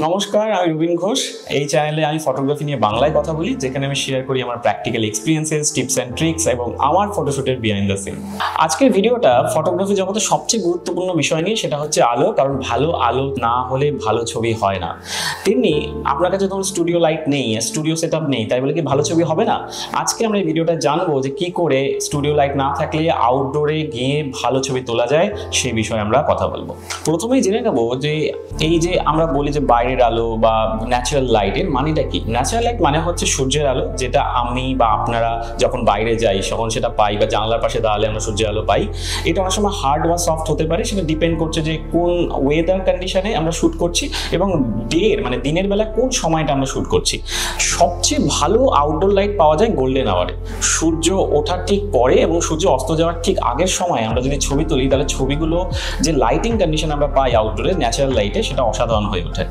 নমস্কার, আমি রুবিন ঘোষ। এই চ্যানেলে আমি ফটোগ্রাফি নিয়ে বাংলায় কথা বলি, যেখানে আমি শেয়ার করি আমার practical experiences, tips and tricks এবং আমার ফটোশুটের বিহাইন্ড দ্য সিন। আজকের ভিডিওটা ফটোগ্রাফি জগতে সবচেয়ে গুরুত্বপূর্ণ বিষয় নিয়ে, সেটা হচ্ছে আলো। কারণ ভালো আলো না হলে ভালো ছবি হয় না। তেমনি আপনার কাছে ধরুন স্টুডিও লাইট নেই, স্টুডিও সেট আপ নেই, তাই বলে কি ভালো ছবি হবে না? আজকে আমরা এই ভিডিওটা জানবো যে কি করে স্টুডিও লাইট না থাকলে আউটডোরে গিয়ে ভালো ছবি তোলা যায়, সেই বিষয়ে আমরা কথা বলবো। প্রথমেই জেনে নেবো যে এই যে আমরা বলি যে বাইরের আলো বা ন্যাচারাল লাইটের মানেটা কি। ন্যাচারাল লাইট মানে হচ্ছে সূর্যের আলো, যেটা আমি বা আপনারা যখন বাইরে যাই তখন সেটা পাই, বা জানলার পাশে দাঁড়ালে আমরা সূর্যের আলো পাই। এটা অনেক সময় হার্ড বা সফট হতে পারে, সেটা ডিপেন্ড করছে যে কোন ওয়েদার কন্ডিশনে আমরা শ্যুট করছি এবং মানে দিনের বেলা কোন সময়টা আমরা শ্যুট করছি। সবচেয়ে ভালো আউটডোর লাইট পাওয়া যায় গোল্ডেন আওয়ারে, সূর্য ওঠার ঠিক পরে এবং সূর্য অস্ত যাওয়ার ঠিক আগের সময় আমরা যদি ছবি তুলি, তাহলে ছবিগুলো যে লাইটিং কন্ডিশন আমরা পাই আউটডোরে ন্যাচারাল লাইটে, সেটা অসাধারণ হয়ে ওঠে।